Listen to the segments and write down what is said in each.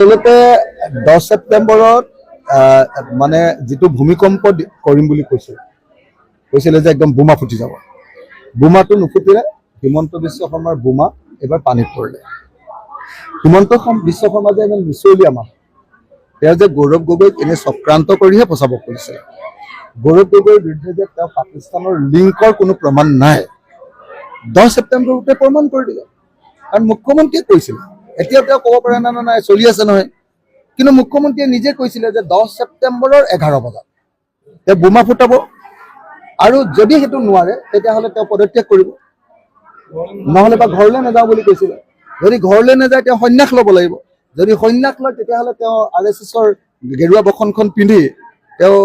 আচলতে 10 ছেপ্টেম্বৰত মানে যিটো ভূমিকম্প কৰিম বুলি কৈছিলে যে একদম বোমা ফুটি যাব। বোমাটো নুফুটিলে হিমন্ত বিশ্ব শৰ্মাৰ বোমা এবাৰ পানীত পৰিলে। হিমন্ত বিশ্ব শৰ্মা যে ইমান মিছলীয়া মানুহ, তেওঁ যে গৌৰৱ গগৈক এনে চক্ৰান্ত কৰিহে বচাব কৰিছে। গৌৰৱ গগৈৰ বিৰুদ্ধে যে তেওঁ পাকিস্তানৰ লিংকৰ কোনো প্ৰমাণ নাই, 10 ছেপ্টেম্বৰতে প্ৰমাণ কৰি দিলে। কাৰণ মুখ্যমন্ত্ৰীয়ে কৈছিলে, এতিয়া তেওঁ ক'ব পাৰে না নাই চলি আছে নহয়, কিন্তু মুখ্যমন্ত্ৰীয়ে নিজে কৈছিলে যে 10 ছেপ্টেম্বৰৰ 11 বজাত তেওঁ বোমা ফুটাব, আৰু যদি সেইটো নোৱাৰে তেতিয়াহ'লে তেওঁ পদত্যাগ কৰিব, নহ'লে বা ঘৰলৈ নাযাওঁ বুলি কৈছিলে। যদি ঘৰলৈ নাযায় তেওঁ সন্ন্যাস ল'ব লাগিব। যদি সন্ন্যাস লয় তেতিয়াহ'লে তেওঁ RSSৰ গেৰুৱা বসনখন পিন্ধি তেওঁ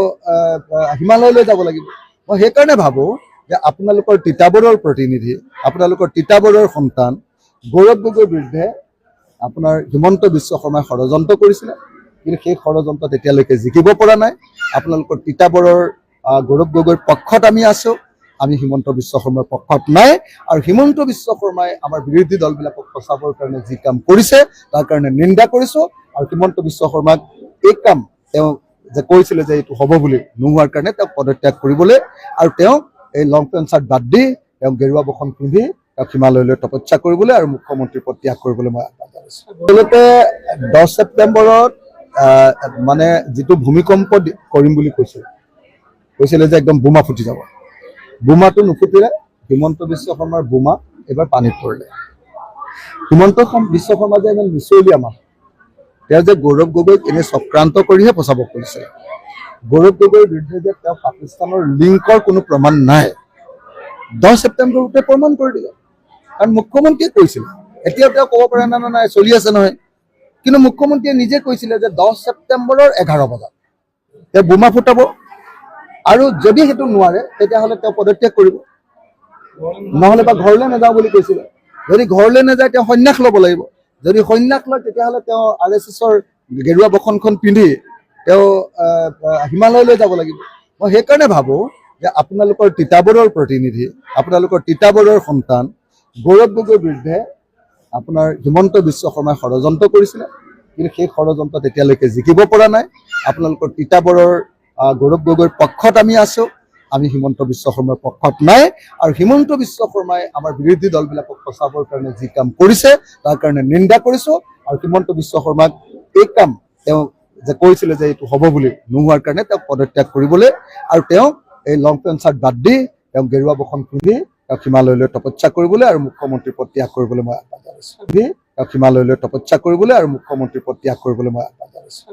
হিমালয়লৈ যাব লাগিব। মই সেইকাৰণে ভাবোঁ যে আপোনালোকৰ তিতাবৰৰ প্ৰতিনিধি, আপোনালোকৰ তিতাবৰৰ সন্তান গৌৰৱ গগৈৰ বিৰুদ্ধে আপোনাৰ হিমন্ত বিশ্ব শৰ্মাই ষড়যন্ত্ৰ কৰিছিলে, কিন্তু সেই ষড়যন্ত্ৰত এতিয়ালৈকে জিকিব পৰা নাই। আপোনালোকৰ তিতাবৰৰ গৌৰৱ গগৈৰ পক্ষত আমি আছোঁ, আমি হিমন্ত বিশ্ব শৰ্মাৰ পক্ষত নাই। আৰু হিমন্ত বিশ্ব শৰ্মাই আমাৰ বিৰোধী দলবিলাকক ফচাবৰ কাৰণে যি কাম কৰিছে তাৰ কাৰণে নিন্দা কৰিছোঁ। আৰু হিমন্ত বিশ্ব শৰ্মাক এই কাম তেওঁ যে কৈছিলে যে এইটো হ'ব বুলি নোহোৱাৰ কাৰণে তেওঁক পদত্যাগ কৰিবলৈ, আৰু তেওঁক এই লং পেণ্ট চাৰ্ট বাদ দি তেওঁক গেৰুৱা বসন পিন্ধি তেওঁক হিমালয়লৈ তপস্যা কৰিবলৈ আৰু মুখ্যমন্ত্ৰীৰ পদ ত্যাগ কৰিবলৈ মই আহ্বান জনাইছোঁ। আচলতে 10 ছেপ্টেম্বৰত মানে যিটো ভূমিকম্প কৰিম বুলি কৈছিলে যে একদম বোমা ফুটি যাব। বোমাটো নুফুটিলে হিমন্ত বিশ্ব শৰ্মাৰ বোমা এবাৰ পানীত পৰিলে। হিমন্ত বিশ্ব শৰ্মা যে ইমান মিছলীয়া মানুহ, তেওঁ যে গৌৰৱ গগৈক এনে চক্ৰান্ত কৰিহে বচাব কৰিছে। গৌৰৱ গগৈৰ বিৰুদ্ধে যে তেওঁ পাকিস্তানৰ লিংকৰ কোনো প্ৰমাণ নাই, 10 ছেপ্টেম্বৰতে প্ৰমাণ কৰি দিলে। কাৰণ মুখ্যমন্ত্ৰীয়ে কৈছিলে, এতিয়া তেওঁ ক'ব পাৰে না নাই চলি আছে নহয়, কিন্তু মুখ্যমন্ত্ৰীয়ে নিজে কৈছিলে যে 10 ছেপ্টেম্বৰৰ 11 বজাত তেওঁ বোমা ফুটাব, আৰু যদি সেইটো নোৱাৰে তেতিয়াহ'লে তেওঁ পদত্যাগ কৰিব, নহ'লে বা ঘৰলৈ নাযাওঁ বুলি কৈছিলে। যদি ঘৰলৈ নাযায় তেওঁ সন্ন্যাস ল'ব লাগিব। যদি সন্ন্যাস লয় তেতিয়াহ'লে তেওঁ RSSৰ গেৰুৱা বসনখন পিন্ধি তেওঁ হিমালয়লৈ যাব লাগিব। মই সেইকাৰণে ভাবোঁ যে আপোনালোকৰ তিতাবৰৰ প্ৰতিনিধি, আপোনালোকৰ তিতাবৰৰ সন্তান গৌৰৱ গগৈৰ বিৰুদ্ধে আপোনাৰ হিমন্ত বিশ্ব শৰ্মাই ষড়যন্ত্ৰ কৰিছিলে, কিন্তু সেই ষড়যন্ত্ৰত এতিয়ালৈকে জিকিব পৰা নাই। আপোনালোকৰ তিতাবৰৰ গৌৰৱ গগৈৰ পক্ষত আমি আছোঁ, আমি হিমন্ত বিশ্ব শৰ্মাৰ পক্ষত নাই। আৰু হিমন্ত বিশ্ব শৰ্মাই আমাৰ বিৰোধী দলবিলাকক ফচাবৰ কাৰণে যি কাম কৰিছে তাৰ কাৰণে নিন্দা কৰিছোঁ। আৰু হিমন্ত বিশ্ব শৰ্মাক এই কাম তেওঁ যে কৈছিলে যে এইটো হ'ব বুলি নোহোৱাৰ কাৰণে তেওঁক পদত্যাগ কৰিবলৈ, আৰু তেওঁক এই লং পেণ্ট চাৰ্ট বাদ দি তেওঁক গেৰুৱা বসন পিন্ধি তেওঁক হিমালয়লৈ তপস্যা কৰিবলৈ আৰু মুখ্যমন্ত্ৰীৰ পদ ত্যাগ কৰিবলৈ মই আহ্বান জনাইছোঁ। তেওঁক হিমালয়লৈ তপস্যা কৰিবলৈ আৰু মুখ্যমন্ত্ৰীৰ পদ ত্যাগ কৰিবলৈ মই আহ্বান জনাইছোঁ।